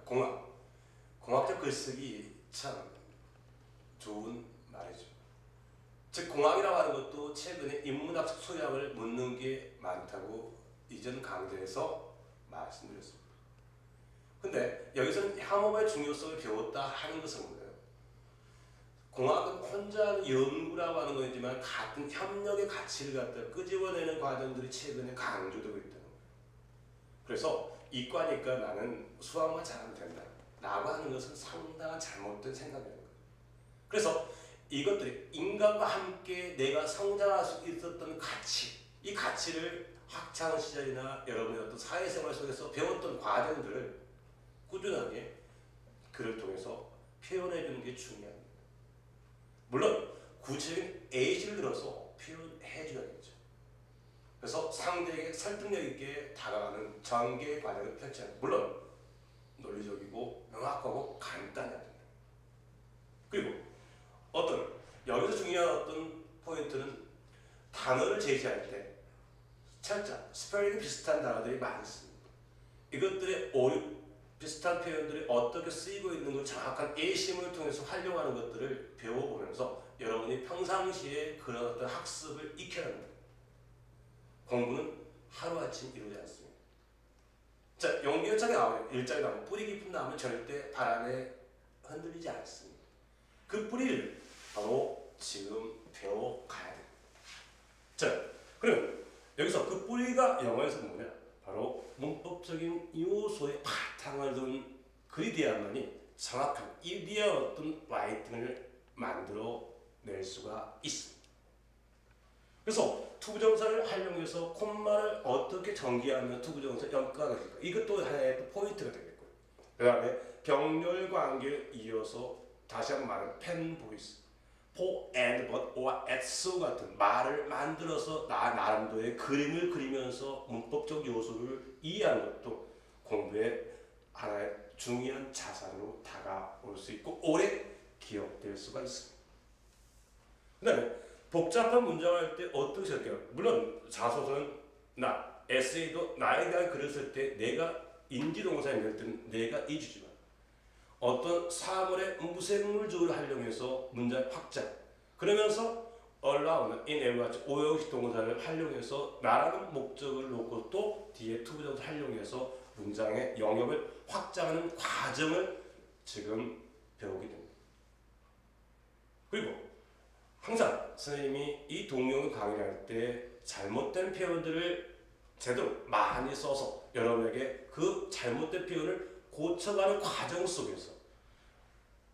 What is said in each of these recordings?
공학적 글쓰기 참 좋은 말이죠. 즉 공학이라고 하는 것도 최근에 인문학적 소양을 묻는 게 많다고 이전 강좌에서 말씀드렸습니다. 근데 여기서는 향후의 중요성을 배웠다 하는 것은 뭐예요? 공학은 혼자 하는 연구라고 하는 거지만 같은 협력의 가치를 갖다 끄집어내는 과정들이 최근에 강조되고 있다는 거예요. 그래서 이과니까 나는 수학만 잘하면 된다 라고 하는 것은 상당한 잘못된 생각이라는 거예요. 그래서 이것들이 인간과 함께 내가 성장할 수 있었던 가치, 이 가치를 학창시절이나 여러분의 어떤 사회생활 속에서 배웠던 과정들을 꾸준하게 글을 통해서 표현해 주는 게 중요합니다. 물론 구체적인 예시를 들어서 표현해 줘야겠죠. 그래서 상대에게 설득력 있게 다가가는 전개 과정을 펼쳐야 합니다. 물론 논리적이고 명확하고 간단해야 됩니다. 그리고 여기서 중요한 어떤 포인트는 단어를 제시할 때 철자, 스펠링이 비슷한 단어들이 많습니다. 이것들의 비슷한 표현들이 어떻게 쓰이고 있는 걸 정확한 예시문을 통해서 활용하는 것들을 배워보면서 여러분이 평상시에 그런 어떤 학습을 익혀야 합니다. 공부는 하루아침 이루어지지 않습니다. 자, 용기어차게 나오면 일자리 나무, 뿌리 깊은 나무는 절대 바람에 흔들리지 않습니다. 그 뿌리를 바로 지금 배워가야 됩니다. 자, 그러면 여기서 그 뿌리가 영어에서 뭐냐? 바로 문법적인 요소의 바탕을 둔 글이 되어야만이 정확한 이디어 어떤 라이팅을 만들어낼 수가 있습니다. 그래서 투부정사를 활용해서 콤마를 어떻게 전개하면 투부정사 연가가 될까? 이것도 하나의 포인트가 되겠고요. 그 다음에 병렬 관계를 이어서 다시 한번 말하면 pen voice, for, and, but, or, at, so 같은 말을 만들어서 나름대로의 그림을 그리면서 문법적 요소를 이해하는 것도 공부의 하나의 중요한 자산으로 다가올 수 있고 오래 기억될 수가 있습니다. 그 다음에 복잡한 문장을 할 때 어떻게 시작해요? 물론 자소서는 에세이도 나에 대한 글을 쓸 때 내가 인지동사에 낼 때는 내가 이주지만 어떤 사물의 무생물조를 활용해서 문장 확장, 그러면서 allow는 in 같이 오형식 동사를 활용해서 나라는 목적을 놓고 또 뒤에 투부정사 활용해서 문장의 영역을 확장하는 과정을 지금 배우게 됩니다. 그리고 항상 선생님이 이 동영을 강의할 때 잘못된 표현들을 제대로 많이 써서 여러분에게 그 잘못된 표현을 고쳐가는 과정 속에서,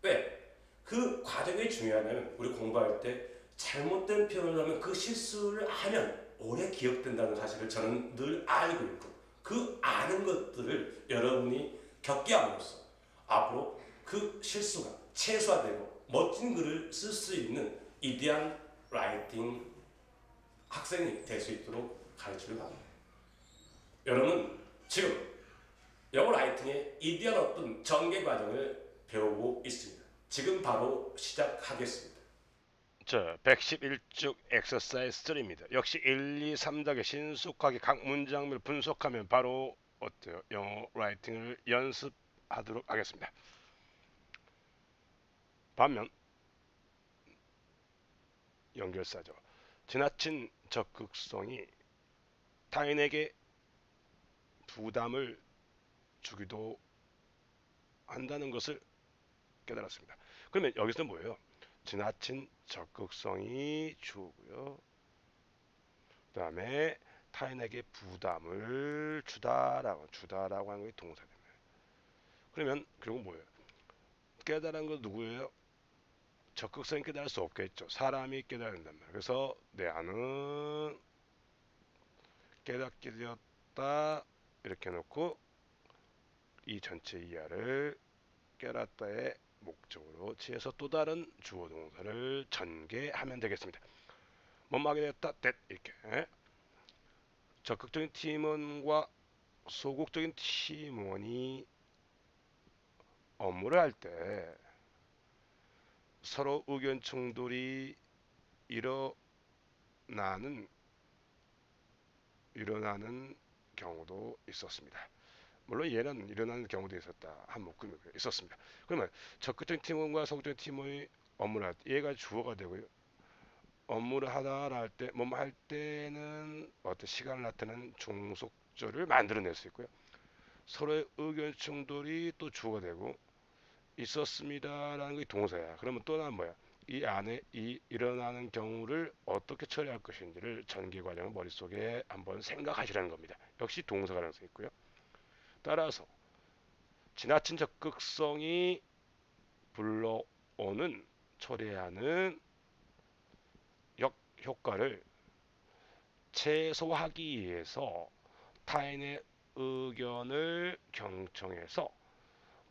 왜? 그 과정이 중요하냐면 우리 공부할 때 잘못된 표현을 하면 그 실수를 하면 오래 기억된다는 사실을 저는 늘 알고 있고, 그 아는 것들을 여러분이 겪게 함으로써 앞으로 그 실수가 최소화되고 멋진 글을 쓸 수 있는 이디안 라이팅 학생이 될 수 있도록 가르치려고 합니다. 여러분 지금 영어 라이팅의 이디안 어떤 전개 과정을 배우고 있습니다. 지금 바로 시작하겠습니다. 자, 111쪽 엑서사이즈 3입니다. 역시 1, 2, 3단계 신속하게 각 문장을 분석하면 바로 어때요? 영어 라이팅을 연습하도록 하겠습니다. 반면 연결사죠. 지나친 적극성이 타인에게 부담을 주기도 한다는 것을 깨달았습니다. 그러면 여기서 뭐예요? 지나친 적극성이 주고요. 그 다음에 타인에게 부담을 주다라고 하는 게 동사됩니다. 그러면 그리고 뭐예요? 깨달은 건 누구예요? 적극성이 깨달을 수 없겠죠. 사람이 깨달아야 된단 말이에요. 그래서 나는 깨닫게 되었다 이렇게 해놓고 이 전체 이하를 깨닫다의 목적으로 취해서 또 다른 주어 동사를 전개하면 되겠습니다. 뭐뭐 하게 되었다 that 이렇게 적극적인 팀원과 소극적인 팀원이 업무를 할 때 서로 의견 충돌이 일어나는 경우도 있었습니다. 물론 얘는 일어나는 경우도 있었다. 한 묶음이 있었습니다. 그러면 적극적인 팀원과 소극적인 팀원의 업무를 할 때 얘가 주어가 되고요. 업무를 하다 할 때, 뭐뭐 할 때는 어떤 시간을 나타내는 종속절을 만들어낼 수 있고요. 서로의 의견 충돌이 또 주어가 되고 있었습니다라는 게 동사야. 그러면 또 난 뭐야? 이 안에 이 일어나는 경우를 어떻게 처리할 것인지를 전개 과정을 머릿속에 한번 생각하시라는 겁니다. 역시 동사 가능성이 있고요. 따라서 지나친 적극성이 불러오는 초래하는 역효과를 최소화하기 위해서 타인의 의견을 경청해서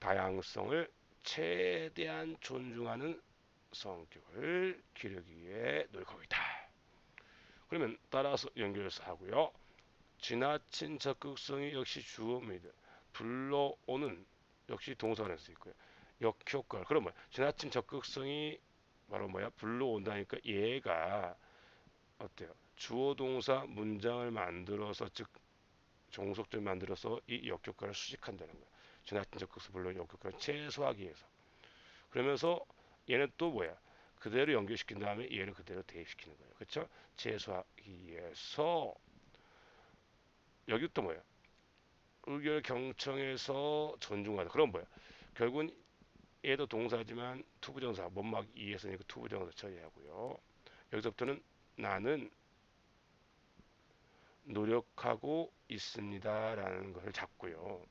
다양성을 최대한 존중하는 성격을 기르기 위해 노력하고 있다. 그러면 따라서 연결해서 하고요. 지나친 적극성이 역시 주어입니다. 불러오는 역시 동사가 될 수 있고요. 역효과. 그러면 지나친 적극성이 바로 뭐야? 불러온다니까 얘가 어때요? 주어 동사 문장을 만들어서 즉 종속절 만들어서 이 역효과를 수식한다는 거야. 지나친 적극성 불러온 역효과를 최소화하기 위해서. 그러면서 얘는 또 뭐야? 그대로 연결시킨 다음에 얘를 그대로 대입시키는 거예요. 그렇죠? 최소화하기 위해서 여기 또 뭐야? 의견을 경청해서 존중하다. 그럼 뭐야? 결국은 얘도 동사지만 투부정사 못막 이에서니까 투부정사 처리하고요. 여기서부터는 나는 노력하고 있습니다라는 것을 잡고요.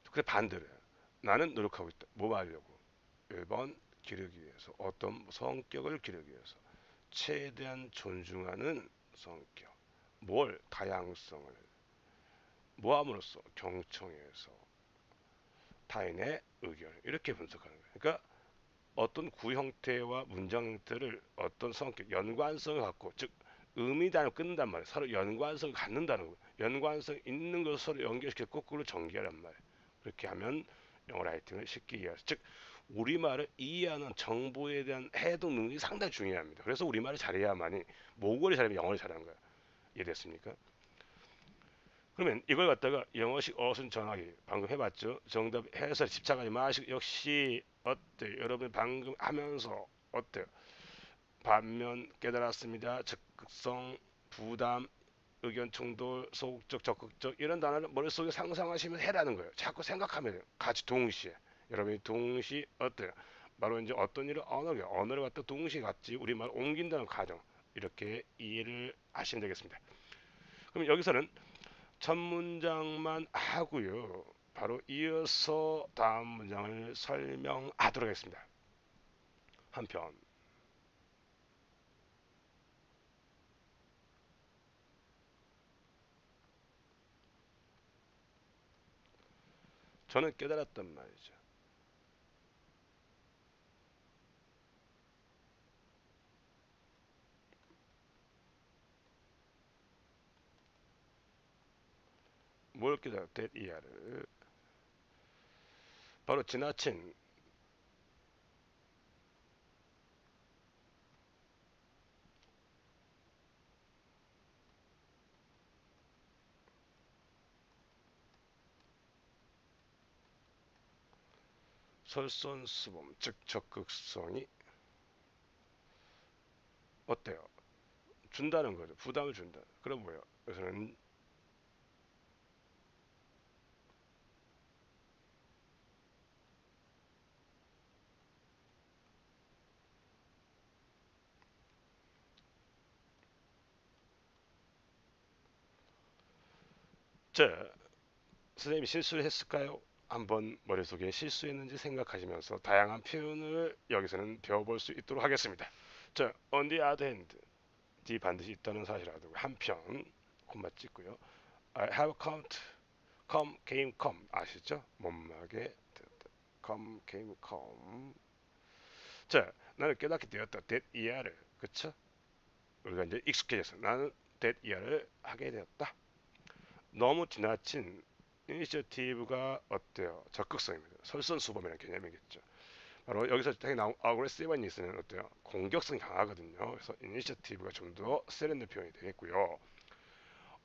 근데 반대로 나는 노력하고 있다. 뭐 하려고? 1번 기르기 위해서 어떤 성격을 기르기 위해서 최대한 존중하는 성격 뭘 다양성을 모함으로써 경청해서 타인의 의견을 이렇게 분석하는 거예요. 그러니까 어떤 구 형태와 문장 형태를 어떤 성격 연관성을 갖고 즉 의미단을 끊는단 말이에요. 서로 연관성을 갖는다는 거예요. 연관성 있는 것을 서로 연결시켜서 거꾸로 전개하란 말이에요. 그렇게 하면 영어 라이팅을 쉽게 이해할 수. 즉 우리말을 이해하는 정보에 대한 해독 능력이 상당히 중요합니다. 그래서 우리말을 잘해야만이 모국어를 잘하면 영어를 잘하는 거야. 이해됐습니까? 그러면 이걸 갖다가 영어식 어순 전환기 방금 해봤죠? 정답 해설 집착하지 마시고 역시 어때? 여러분 방금 하면서 어때요? 반면 깨달았습니다. 적극성, 부담, 의견 충돌, 소극적, 적극적 이런 단어를 머릿속에 상상하시면 해라는 거예요. 자꾸 생각하면 돼요. 같이 동시에 여러분이 동시 어때요? 바로 이제 어떤 일을 언어를 갖다 동시에 같이 우리말 옮긴다는 과정 이렇게 이해를 하시면 되겠습니다. 그럼 여기서는 첫 문장만 하고요. 바로 이어서 다음 문장을 설명하도록 하겠습니다. 한편 저는 깨달았단 말이죠. 뭘 깨달았대? 이하를 바로 지나친 설선수범 즉 적극성이 어때요? 준다는 거죠. 부담을 준다. 그럼 뭐예요? 그래서는 자 선생님이 실수를 했을까요? 한번 머릿속에 실수했는지 생각하시면서 다양한 표현을 여기서는 배워볼 수 있도록 하겠습니다. 자, on the other hand, 뒤 반드시 있다는 사실을 알고 한편 콤마 찍고요. I have come, to, come, came, come 아시죠? 못막에 come, came, come. 자, 나는 깨닫게 되었다. that 이하를 그쵸? 우리가 이제 익숙해져서 나는 that 이하를 하게 되었다. 너무 지나친 이니셔티브가 어때요? 적극성입니다. 설선수범이라는 개념이겠죠. 바로 여기서 나온 aggressive니스는 어때요? 공격성이 강하거든요. 그래서 이니셔티브가 좀 더 세련된 표현이 되겠고요.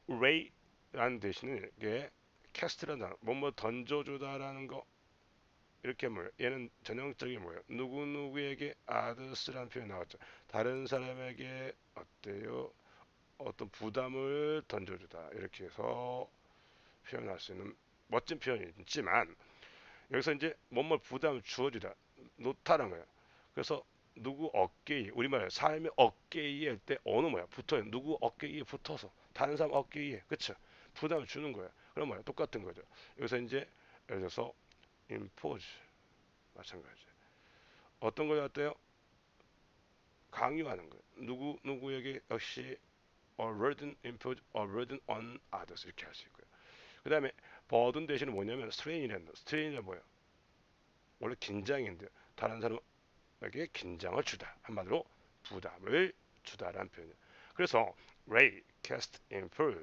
ray라는 대신에 이게 캐스트라는 단어, 뭐뭐 던져주다라는 거. 이렇게 뭐예요? 얘는 전형적인 뭐예요? 누구누구에게 others라는 표현이 나왔죠. 다른 사람에게 어때요? 어떤 부담을 던져주다. 이렇게 해서 표현할 수 있는 멋진 표현이 있지만, 여기서 이제 뭐뭐 부담을 주어주다. 놓다라는 거예요. 그래서 누구 어깨에, 우리말에 삶의 어깨에 할 때 어느 뭐야? 붙어요. 누구 어깨에 붙어서 다른 사람 어깨에, 그쵸? 부담을 주는 거야. 그럼 뭐야? 똑같은 거죠. 여기서 이제 예를 들어서 impose, 마찬가지. 어떤 걸 갖다요? 강요하는 거예요. 누구에게 역시 a burden impose a burden on others 이렇게 할 수 있고요. 그 다음에 burden 대신에 뭐냐면 strain이라는 거. strain이 뭐예요? 원래 긴장인데 다른 사람에게 긴장을 주다. 한마디로 부담을 주다라는 표현이에요. 그래서 lay, cast, impose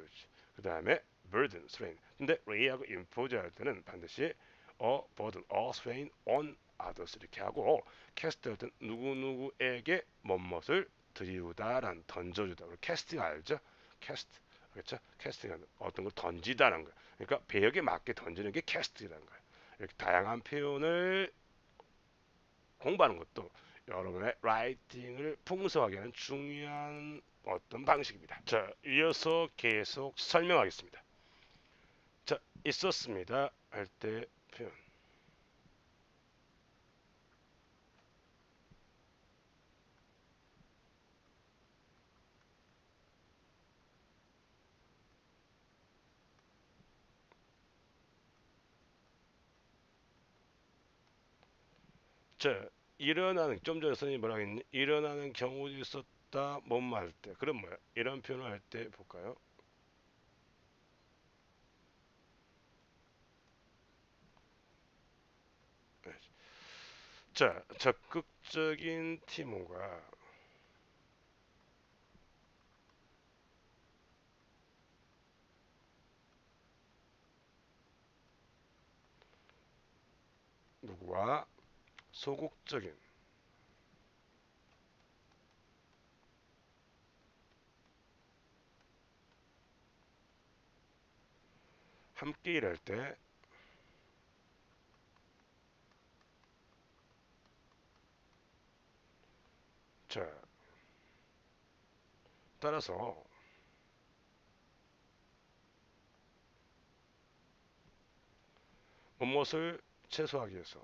그 다음에 burden, strain. 근데 lay하고 impose 할 때는 반드시 a burden, a strain on others 이렇게 하고 cast 할 때는 누구누구에게 뭐뭇을 들이우다라는 던져주다. 우리 캐스팅 알죠? 캐스트. 그렇죠? 캐스팅은 어떤 걸 던지다는 거예요. 그러니까 배역에 맞게 던지는 게 캐스트라는 거예요. 이렇게 다양한 표현을 공부하는 것도 여러분의 라이팅을 풍성하게 하는 중요한 어떤 방식입니다. 자, 이어서 계속 설명하겠습니다. 자, 있었습니다 할 때 표현. 자, 일어나는, 좀 전에 선생님이 뭐라고 했니? 일어나는 경우도 있었다, 뭐뭐 할 때. 그럼 뭐야? 이런 표현을 할 때 볼까요? 네. 자, 적극적인 팀원과 누구와 소극적인, 함께 일할 때, 자, 따라서 무엇을 최소화하기 위해서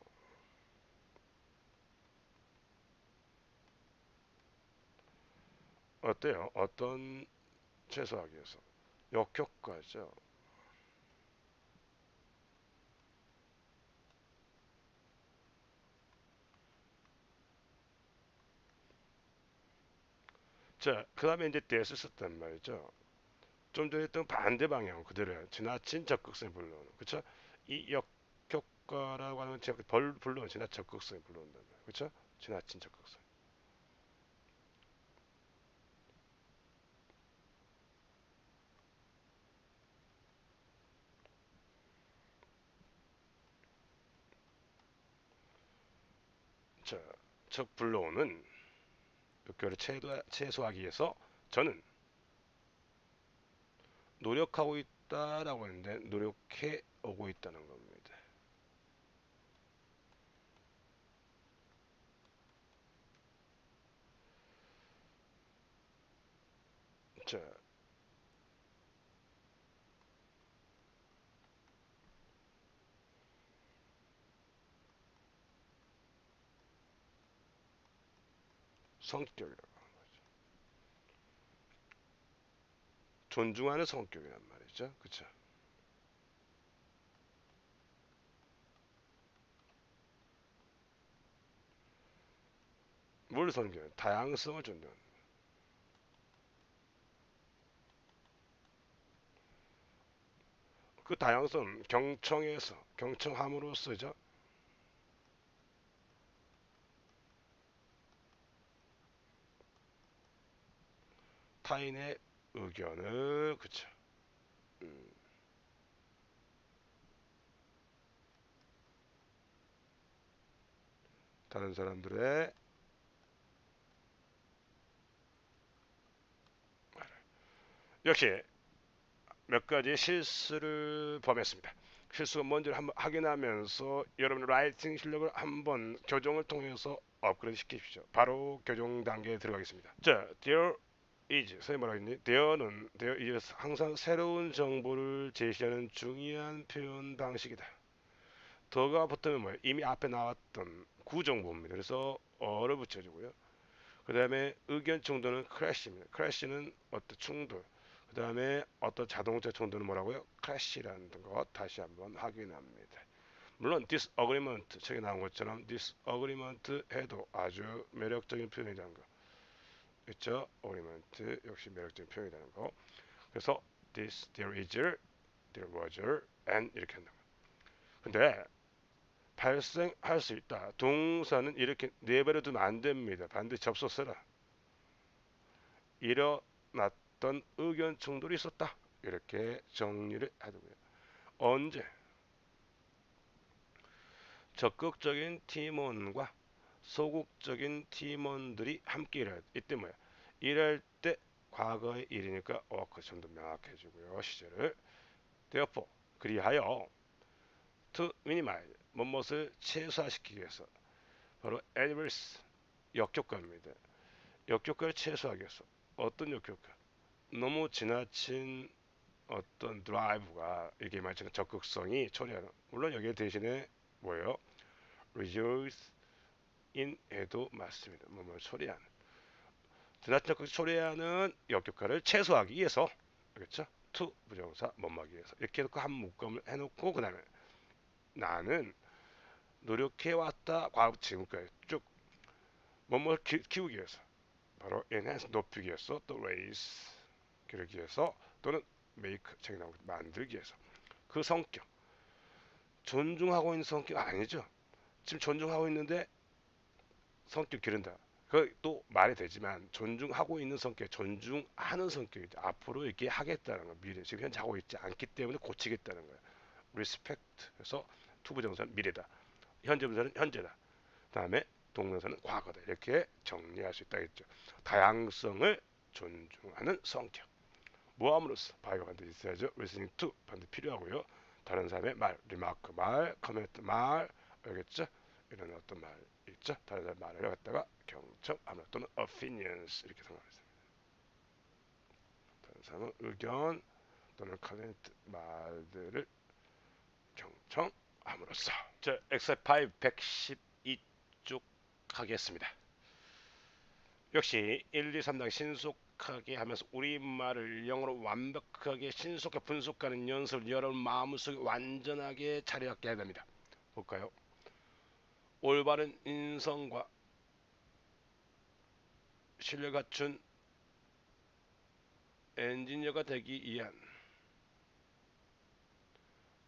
어때요? 어떤 최소화하기 위해서 역효과죠. 자, 그 다음에 이제 대수 썼단 말이죠. 좀 전에 했던 반대 방향 그대로 해요. 지나친 적극성이 불러오는, 그렇죠? 이 역효과라고 하는 불러오는 지나친 적극성이 불러온단 말이에요. 그렇죠? 지나친 적극성. 자, 적 불러오는 역효를 최소화하기 위해서 저는 노력하고 있다라고 했는데 노력해 오고 있다는 겁니다. 자, 성격이라고 하는 거죠. 존중하는 성격이란 말이죠. 그렇죠? 뭘尊敬? 다양성을 존중하는. 그 다양성 경청에서 경청함으로써죠. 타인의 의견을, 그쵸, 음, 다른 사람들의, 역시 몇 가지 실수를 범했습니다. 실수가 뭔지를 한번 확인하면서 여러분의 라이팅 실력을 한번 교정을 통해서 업그레이드 시키십시오. 바로 교정 단계에 들어가겠습니다. 자, there is, 선생님 뭐라고 했니? there is 항상 새로운 정보를 제시하는 중요한 표현 방식이다. 더가 붙으면 뭐예요? 이미 앞에 나왔던 구정보입니다. 그래서 어를 붙여주고요. 그 다음에 의견 충돌은 크래시입니다. 크래시는 어떤 충돌. 그 다음에 어떤 자동차 충돌은 뭐라고요? 크래시라는 것 다시 한번 확인합니다. 물론 disagreement 책에 나온 것처럼 disagreement 해도 아주 매력적인 표현이라는 거 있죠. agreement 역시 매력적인 표현이라는 거. 그래서 there is, there was, and 이렇게 한다. 근데 발생할 수 있다. 동사는 이렇게 내버려 두면 안 됩니다. 반드시 접속 써라. 일어났던 의견 충돌이 있었다. 이렇게 정리를 해두고요. 언제? 적극적인 팀원과 소극적인 팀원들이 함께 일할 때. 이때 뭐야? 일할 때 과거의 일이니까 워크 좀 더 명확해지고요. 시제를. therefore, 그리하여 to minimize, 무엇을 최소화시키기 위해서 바로 adverse, 역효과입니다. 역효과를 최소화하기 위해서 어떤 역효과? 너무 지나친 어떤 드라이브가 이게 말처럼 적극성이 초래하는, 물론 여기 대신에 뭐예요? results in 해도 맞습니다. 뭐뭐 초래하는, 지나친 적극 초래하는 역효과를 최소화하기 위해서, 그렇죠? to 부정사 뭐뭐하기 위해서 이렇게 해놓고 한 묶음을 해놓고 그 다음에 나는 노력해왔다 과거 지금까지 쭉 뭐뭐 키우기 위해서 바로 enhance 높이기 위해서 또 raise 기르기 위해서 또는 make 책이 나오고 만들기 위해서 그 성격 존중하고 있는 성격 아니죠. 지금 존중하고 있는데 성격 기른다. 그 또 말이 되지만 존중하고 있는 성격, 존중하는 성격이죠. 앞으로 이렇게 하겠다는 거 미래 지금 현재 하고 있지 않기 때문에 고치겠다는 거예요. respect 그래서 투부정사는 미래다. 현재 분사는 현재다. 다음에 동명사는 과거다. 이렇게 정리할 수 있다겠죠. 다양성을 존중하는 성격. 모함으로써 바이가 반드시 있어야죠. listening to 반드시 필요하고요. 다른 사람의 말, 리마크 말, 커멘트 말, 알겠죠? 이런 어떤 말 있죠? 다른 사람 말을 갖다가 경청, 아무 또는 opinions 이렇게 생각합니다. 다른 사람의 의견 또는 커멘트 말들을 경청함으로써. 자, 엑셀5 112쪽 하겠습니다. 역시 1, 2, 3당 신속하게 하면서 우리말을 영어로 완벽하게 신속하게 분석하는 연습을 여러분 마음속에 완전하게 차려갖게 해야 됩니다. 볼까요? 올바른 인성과 신뢰 갖춘 엔지니어가 되기 위한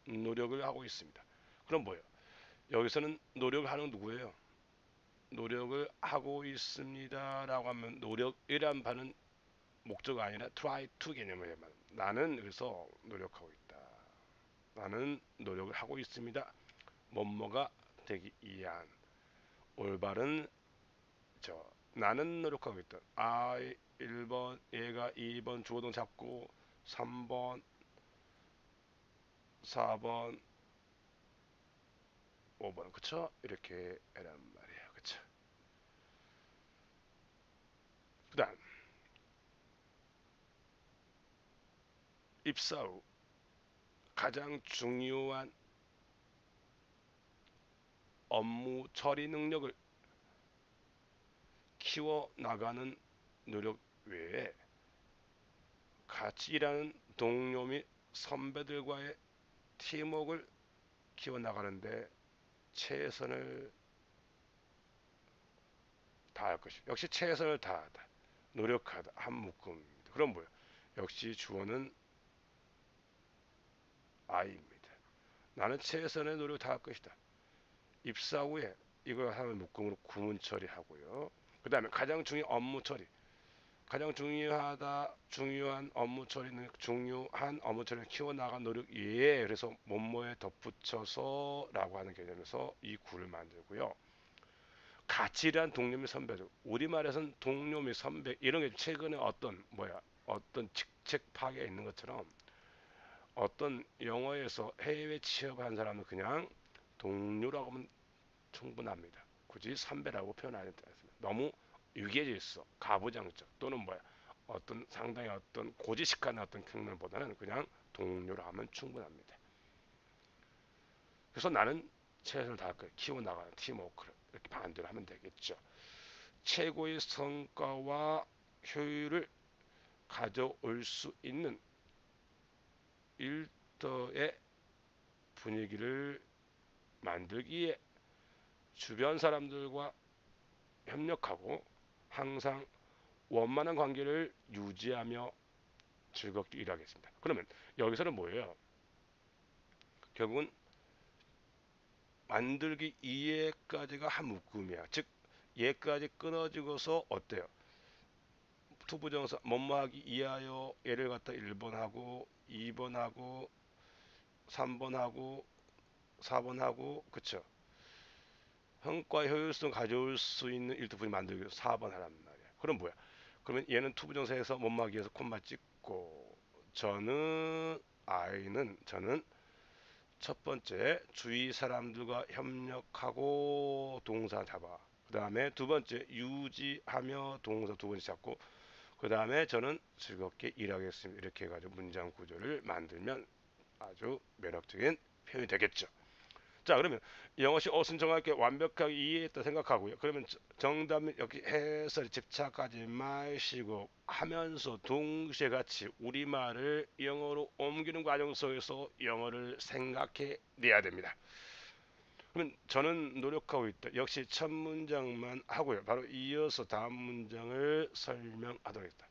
노력을 하고 있습니다. 그럼 뭐예요? 여기서는 노력을 하는 누구예요? 노력을 하고 있습니다 라고 하면 노력이란 바는 목적이 아니라 try to 개념을 해요. 나는 그래서 노력하고 있다. 나는 노력을 하고 있습니다. 뭐뭐가 되기 위한 올바른 나는 노력하고 있다. I 1번, 얘가 2번 주어동 잡고 3번, 4번, 5번 그쵸? 이렇게 해란 말이에요. 그쵸? 그 다음 입사 후 가장 중요한 업무 처리 능력을 키워나가는 노력 외에 같이 일하는 동료 및 선배들과의 팀워크를 키워나가는데 최선을 다할 것이. 역시 최선을 다하다. 노력하다. 한 묶음입니다. 그럼 뭐예요? 역시 주어는 I입니다. 나는 최선의 노력을 다할 것이다. 입사 후에 이걸 하면 묶음으로 구문 처리하고요. 그 다음에 가장 중요한 업무 처리. 가장 중요한 업무 처리는 중요한 업무 처리를 키워나간 노력 예 그래서 뭐뭐에 덧붙여서 라고 하는 개념에서 이 구를 만들고요. 같이 일한 동료 및 선배들 우리말에서는 동료 및 선배 이런 게 최근에 어떤 직책 파괴가 있는 것처럼 어떤 영어에서 해외 취업한 사람은 그냥 동료라고 하면 충분합니다. 굳이 선배라고 표현하지 않습니다. 너무 유계질서, 가부장적 또는 뭐야 어떤 상당히 어떤 고지식한 어떤 측면보다는 그냥 동료라 하면 충분합니다. 그래서 나는 최선을 다할 거야. 키워나가는 팀워크를 이렇게 반대로 하면 되겠죠. 최고의 성과와 효율을 가져올 수 있는 일터의 분위기를 만들기에 주변 사람들과 협력하고 항상 원만한 관계를 유지하며 즐겁게 일하겠습니다. 그러면 여기서는 뭐예요? 결국은 만들기 이해까지가 한 묶음이야. 즉 얘까지 끊어지고서 어때요? 투부정사 뭐뭐하기 이하여 얘를 갖다 1번 하고 2번 하고 3번 하고 4번 하고 그쵸? 성과 효율성 가져올 수 있는 일투분이 만들기 위해서 4번 하란 말이야. 그럼 뭐야? 그러면 얘는 투부정사에서 못막이에서 콤마 찍고 저는 첫 번째 주위 사람들과 협력하고 동사 잡아. 그 다음에 두 번째 유지하며 동사 두 번째 잡고 그 다음에 저는 즐겁게 일하겠습니다. 이렇게 해가지고 문장 구조를 만들면 아주 매력적인 표현이 되겠죠. 자 그러면 영어시 어순정확하게 완벽하게 이해했다 생각하고요. 그러면 정답은 여기 해설 집착하지 마시고 하면서 동시에 같이 우리말을 영어로 옮기는 과정 속에서 영어를 생각해 내야 됩니다. 그러면 저는 노력하고 있다. 역시 첫 문장만 하고요. 바로 이어서 다음 문장을 설명하도록 하겠습니다.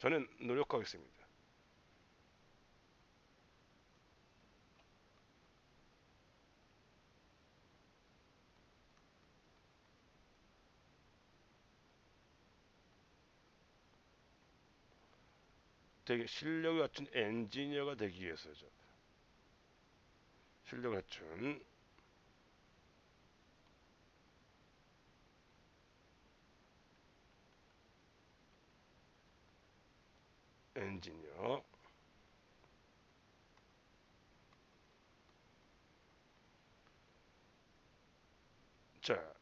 저는 노력하고 있습니다. 되게 실력을 갖춘 엔지니어가 되기 위해서죠. 실력을 갖춘 엔지니어. 자,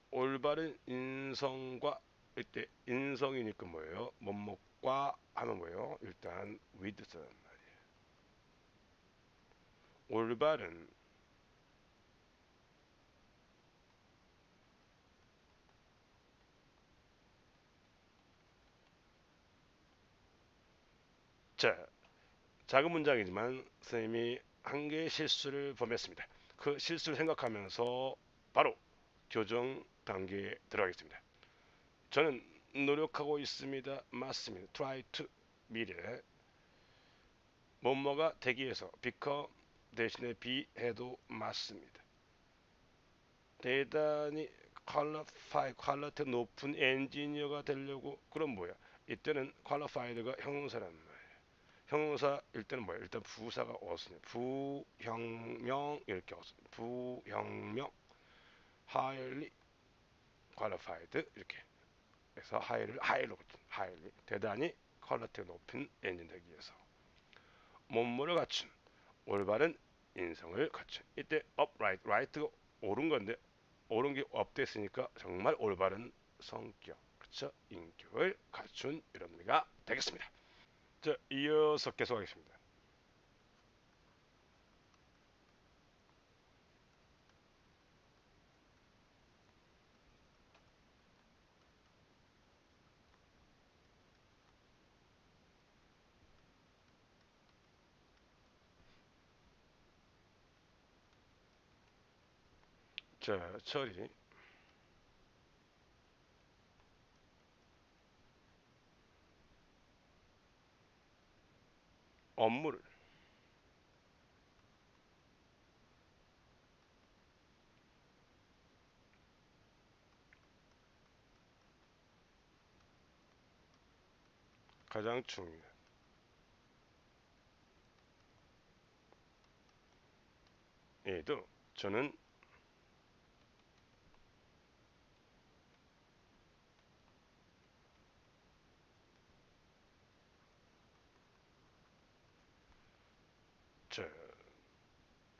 올바른 인성과 이때 인성이니까 뭐예요? 뭐뭐과 하면 뭐예요? 일단 with란 말이에요. 올바른 자 작은 문장이지만 선생님이 한 개의 실수를 범했습니다. 그 실수를 생각하면서 바로 교정 단계에 들어가겠습니다. 저는 노력하고 있습니다. 맞습니다. try to 미래 뭐뭐가 되기 위해서 become 대신에 be 해도 맞습니다. 대단히 퀄리티 높은 엔지니어가 되려고 그럼 뭐야? 이때는 qualified가 형용사란 말이야. 형용사일 때는 뭐야? 일단 부사가 어순이야. 부형명 이렇게 어순. 부형명 highly qualified 이렇게 해서 high로 highly 대단히 퀄리티 높은 엔진 되기 위해서 몸무를 갖춘 올바른 인성을 갖춘 이때 right가 옳은 건데 옳은 게 업됐으니까 정말 올바른 성격 그쵸 인격을 갖춘 이런 의미가 되겠습니다. 자 이어서 계속하겠습니다. 자 처리 업무를 가장 중요해도 저는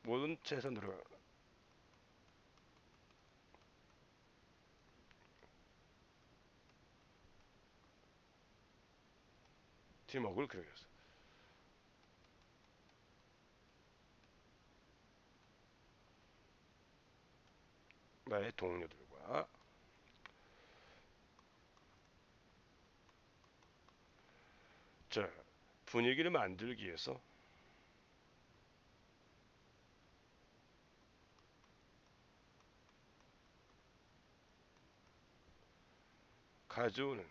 모든 최선으로 팀워크를 기르겠어. 나의 동료들과 자 분위기를 만들기 위해서 가져오는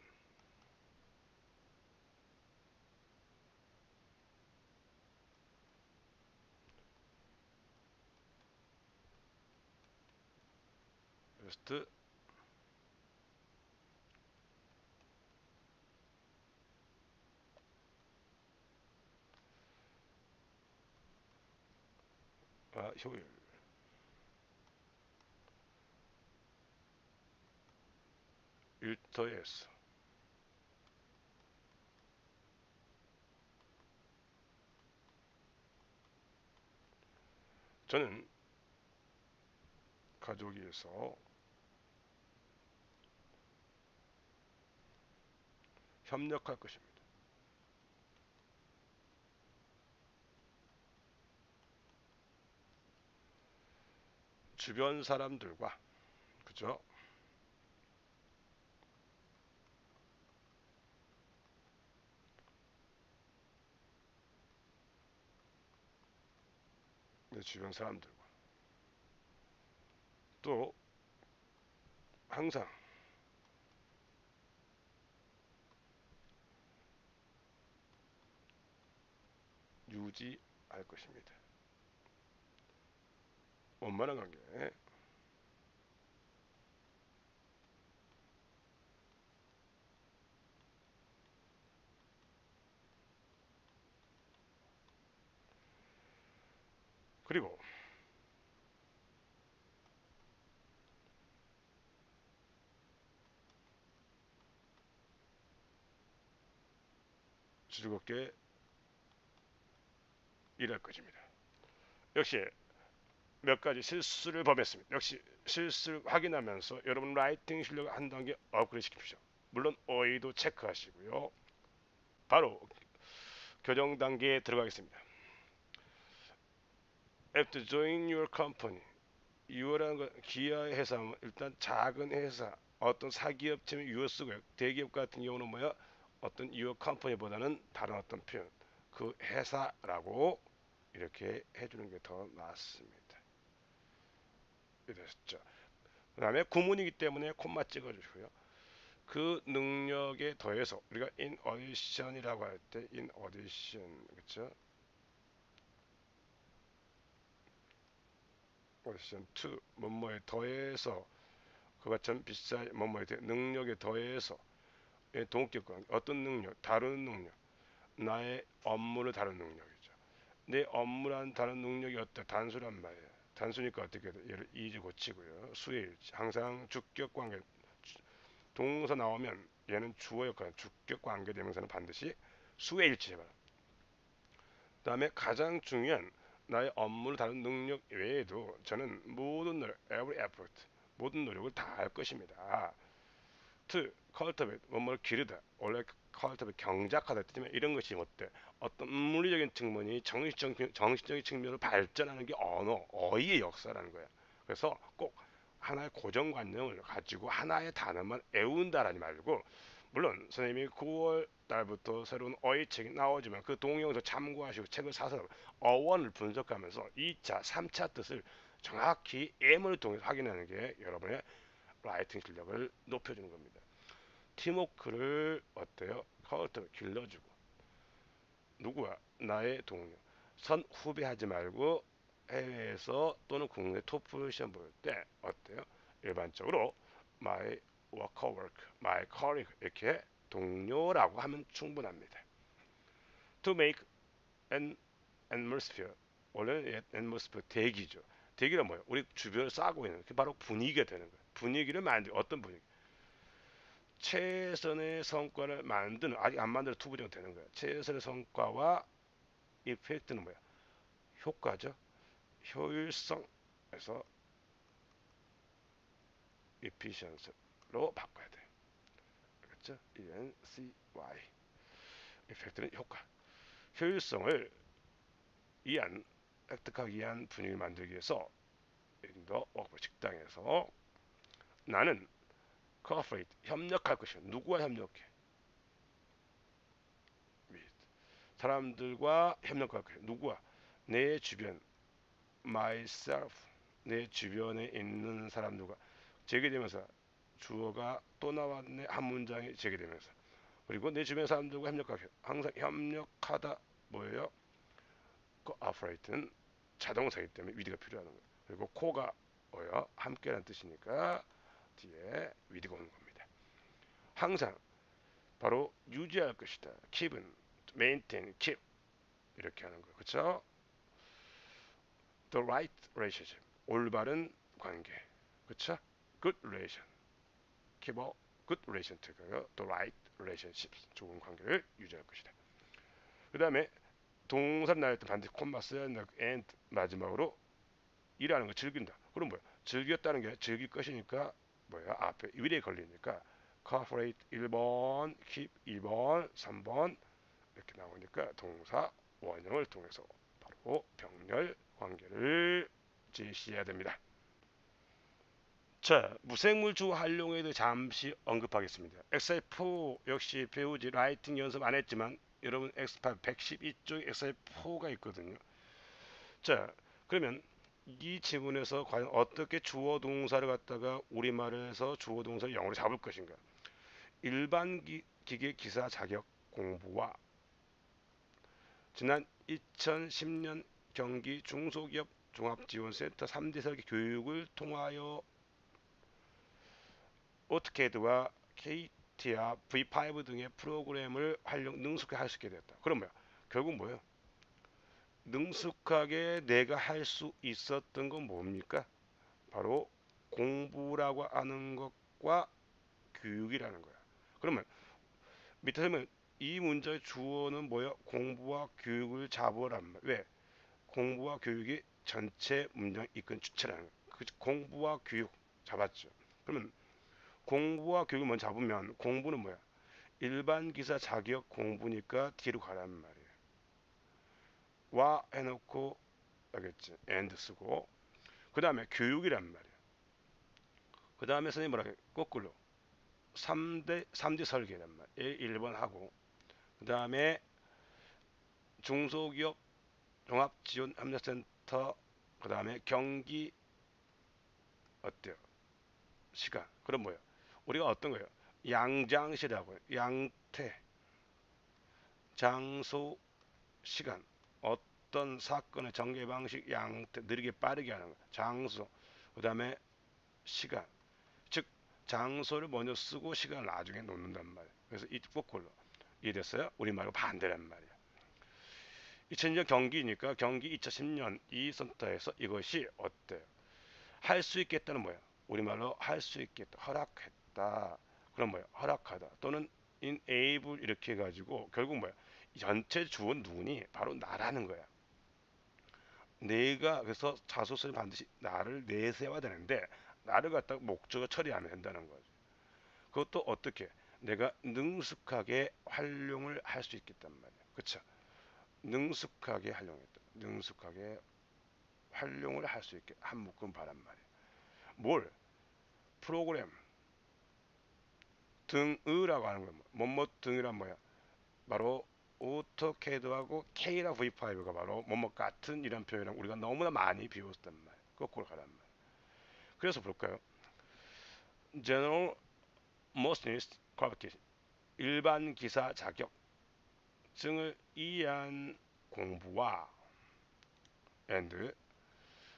베스트 효율 일터에서 저는 가족이 위해서 협력할 것입니다. 주변 사람들과 그죠? 내 주변 사람들과 또 항상 유지할 것입니다. 원만한 관계. 그리고 즐겁게 일할 것입니다. 역시 몇 가지 실수를 범했습니다. 역시 실수를 확인하면서 여러분 라이팅 실력을 한 단계 업그레이드 시키십시오. 물론 어휘도 체크하시고요. 바로 교정 단계에 들어가겠습니다. After joining your company, 유어라는 건 기아의 회사는 일단 작은 회사, 어떤 사기업체면 유어 쓰고요. 대기업 같은 경우는 뭐야? 어떤 유어 컴퍼니보다는 다른 어떤 표현, 그 회사라고 이렇게 해주는 게 더 낫습니다. 이랬죠. 그 다음에 구문이기 때문에 콤마 찍어주시고요. 그 능력에 더해서 우리가 in addition이라고 할 때 in addition 그렇죠? addition to 뭐뭐에 더해서 그것처럼 비슷한 뭐뭐에 대해 능력에 더해서 동격관 어떤 능력 다루는 능력 나의 업무를 다루는 능력이죠. 내 업무란 다른 능력이 어때 단수란 말이에요. 단수니까 어떻게 돼? 얘를 이제 고치고요. 수일치 항상 주격 관계 동사 나오면 얘는 주어 역할 주격 관계 대명사는 반드시 수의 일치해봐라. 그 다음에 가장 중요한 나의 업무를 다루는 능력 외에도 저는 모든 노력 every effort 모든 노력을 다 할 것입니다. to cultivate 뭐뭐를 기르다 원래 cultivate 경작하다 뜻이면 이런 것이 어때 어떤 물리적인 측면이 정신적인 측면으로 발전하는 게 언어 어휘의 역사라는 거야. 그래서 꼭 하나의 고정관념을 가지고 하나의 단어만 애운다라니 말고 물론 선생님이 9월 달부터 새로운 어휘책이 나오지만 그 동영상 참고하시고 책을 사서 어원을 분석하면서 2차, 3차 뜻을 정확히 예문을 통해서 확인하는 게 여러분의 라이팅 실력을 높여주는 겁니다. 팀워크를 어때요? 카운터 길러주고 누구야? 나의 동료. 선 후배하지 말고 해외에서 또는 국내 토플 시험 볼 때 어때요? 일반적으로 my work, my colleague 이렇게 동료라고 하면 충분합니다. To make an atmosphere 원래는 atmosphere 대기죠. 대기란 뭐예요? 우리 주변을 싸고 있는 그 바로 분위기가 되는 거예요. 분위기를 만들 어떤 분위기? 최선의 성과를 만드는 아직 안 만들어 투부 정도 되는 거야. 최선의 성과와 이펙트는 뭐야? 효과죠. 효율성에서 efficiency로 바꿔야 돼. 그렇죠? ENCY. 이펙트는 효과. 효율성을 획득하기 위한 분위기를 만들기 위해서 인도 워크 직장에서 나는 cooperate 협력할 것이야. 누구와 협력해? 사람들과 협력할 것이야. 누구와? 내 주변 myself 내 주변에 있는 사람들과 제기되면서 주어가 또 나왔네. 한 문장이 제기되면서 그리고 내 주변 사람들과 협력하게 항상 협력하다 뭐예요? cooperate는 자동사이기 때문에 위드가 필요한 거예요. 그리고 co가 뭐예요? 함께라는 뜻이니까 뒤에 위드가 오는 겁니다. 항상 바로 유지할 것이다. keep은 maintain, keep 이렇게 하는 거예요. 그렇죠? The right relationship 올바른 관계. 그렇죠? Good relation. keep a good relation together. The right relationships 좋은 관계를 유지할 것이다. 그 다음에 동사를 나올 때 반드시 콤마 써야 한다. and 마지막으로 일하는 거 즐긴다. 그럼 뭐야? 즐겼다는 게 즐길 것이니까 뭐야? 앞에 위에 걸리니까 cooperate 1번, keep 2번, 3번 이렇게 나오니까 동사 원형을 통해서 바로 병렬 관계를 제시해야 됩니다. 자, 무생물주 활용에 대해 잠시 언급하겠습니다. 엑셀4 역시 배우지 라이팅 연습 안 했지만 여러분 엑셀8 112쪽에 엑셀4가 있거든요. 자, 그러면 이 지문에서 과연 어떻게 주어 동사를 갖다가 우리말에서 주어 동사를 영어로 잡을 것인가? 일반 기계 기사 자격 공부와 지난 2010년 경기 중소기업 종합지원센터 3대 설계 교육을 통하여 오토캐드와 KT와 V5 등의 프로그램을 활용 능숙하게 할 수 있게 되었다. 그럼 뭐야? 결국 뭐예요? 능숙하게 내가 할 수 있었던 건 뭡니까? 바로 공부라고 하는 것과 교육이라는 거야. 그러면 밑에 보면 이 문제의 주어는 뭐야? 공부와 교육을 잡으란 말. 왜? 공부와 교육이 전체 문장 이끈 주체라는 거야. 그 공부와 교육 잡았죠. 그러면 공부와 교육을 먼저 잡으면 공부는 뭐야? 일반 기사 자격 공부니까 뒤로 가란 말이에요. 와 해놓고 알겠지? and 쓰고 그 다음에 교육이란 말이에요. 그 다음에 선생님 뭐라 해? 거꾸로 3대 설계란 말이에요. 1번 하고 그 다음에 중소기업 종합지원협력센터 그 다음에 경기 어때요? 시간 그럼 뭐예요? 우리가 어떤 거예요? 양장시라고요. 양태 장소 시간 어떤 사건의 전개 방식 양태 느리게 빠르게 하는 거 장소 그 다음에 시간 즉 장소를 먼저 쓰고 시간을 나중에 놓는단 말이에요. 그래서 이 거꾸로 이해됐어요? 우리말로 반대란 말이에요. 2000년 경기니까 경기 2010년 이 센터에서 이것이 어때요? 할 수 있겠다는 뭐야? 우리말로 할 수 있겠다 허락했다. 그럼 뭐야? 허락하다 또는 enable 이렇게 해가지고 결국 뭐야? 전체 주어는 누구니? 바로 나라는 거야. 내가 그래서 자소서에 반드시 나를 내세워야 되는데 나를 갖다가 목적어 처리하면 된다는 거죠. 그것도 어떻게? 내가 능숙하게 활용을 할 수 있겠단 말이야. 그렇죠? 능숙하게 활용했다. 능숙하게 활용을 할 수 있게 한 묶음 바란 말이야. 뭘? 프로그램 등의라고 하는 거야. 뭐뭐 등이란 뭐야? 바로 오토캐드하고 K라 V5가 바로 뭐뭐 같은 이런 표현을 우리가 너무나 많이 비웠단 말이야. 거꾸로 가란 말이야. 그래서 볼까요? General Machinist Qualification 일반 기사 자격증을 위한 공부와 and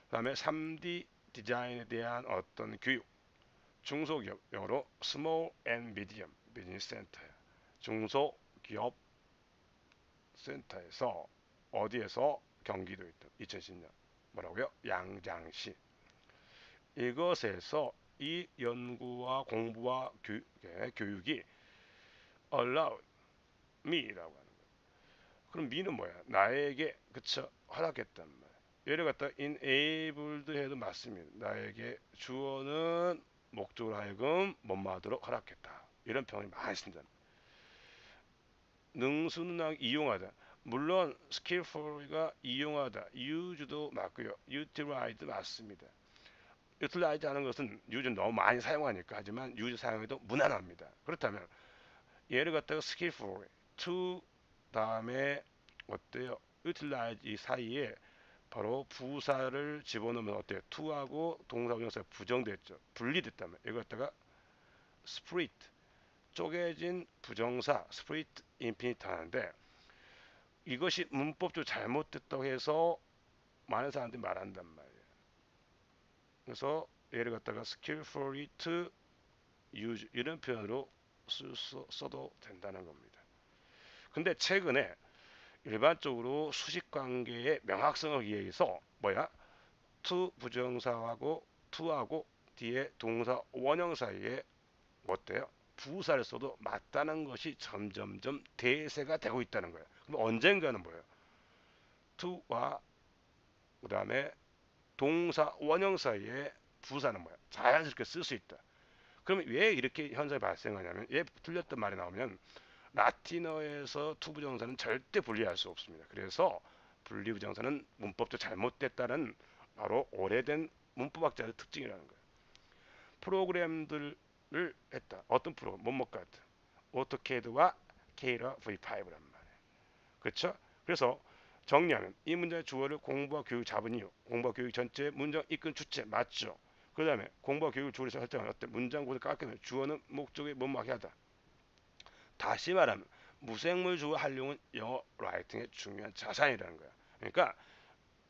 그다음에 3D 디자인에 대한 어떤 교육 중소기업 영어로 Small and Medium Business Center 중소기업 센터에서 어디에서 경기도 있던 2010년 뭐라고요? 양장시 이것에서 이 연구와 공부와 교육이 allowed me라고 하는 거예요. 그럼 me는 뭐야? 나에게 그쵸 허락했단 말이야. 얘를 갖다 enabled 해도 맞습니다. 나에게 주어는 목적으로 하여금 뭐뭐 하도록 허락했다. 이런 표현이 많이 씁니다. 능수능란하게 이용하다. 물론 skillfully가 이용하다, use도 맞고요. utilize 맞습니다. utilize 하는 것은 use 너무 많이 사용하니까, 하지만 use 사용해도 무난합니다. 그렇다면 얘를 갖다가 skillfully to 다음에 어때요? utilize 이 사이에 바로 부사를 집어넣으면 어때요? to하고 동사 운용사가 부정됐죠. 분리됐다면 이걸 갖다가 split 쪼개진 부정사 split infinite 하는데, 이것이 문법적으로 잘못됐다고 해서 많은 사람들이 말한단 말이에요. 그래서 얘를 갖다가 skillfully to use 이런 표현으로 써도 된다는 겁니다. 근데 최근에 일반적으로 수식 관계의 명확성을 위해서 뭐야? to 부정사하고 to하고 뒤에 동사 원형 사이에 어때요? 부사를 써도 맞다는 것이 점점점 대세가 되고 있다는 거예요. 그럼 언젠가는 뭐예요? to와 그 다음에 동사 원형 사이에 부사는 뭐야? 자연스럽게 쓸 수 있다. 그러면 왜 이렇게 현상이 발생하냐면, 왜 틀렸던 말이 나오면 라틴어에서 to 부정사는 절대 분리할 수 없습니다. 그래서 분리 부정사는 문법도 잘못됐다는 바로 오래된 문법학자의 특징이라는 거예요. 프로그램들을 했다. 어떤 프로그램? 뭐뭐 같은 오토캐드와 케이라 V5란 말이에요. 그렇죠? 그래서 정리하면 이 문장의 주어를 공부와 교육 잡은 이유, 공부와 교육 전체 문장 이끈 주체 맞죠? 그 다음에 공부와 교육을 주어로 설정한 어때? 문장 구조 깎으면 주어는 목적에 뭐뭐하게 하다. 다시 말하면 무생물 주어 활용은 영어 라이팅의 중요한 자산이라는 거야. 그러니까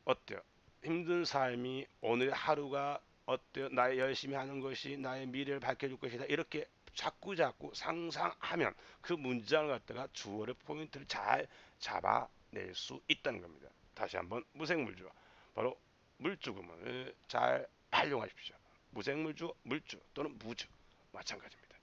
어때요? 힘든 삶이 오늘 하루가 어때요? 나의 열심히 하는 것이 나의 미래를 밝혀줄 것이다. 이렇게 자꾸 상상하면 그 문장을 갖다가 주어의 포인트를 잘 잡아낼 수 있다는 겁니다. 다시 한번 무생물주어 바로 물주구문을 잘 활용하십시오. 무생물주어 물주 또는 무주 마찬가지입니다.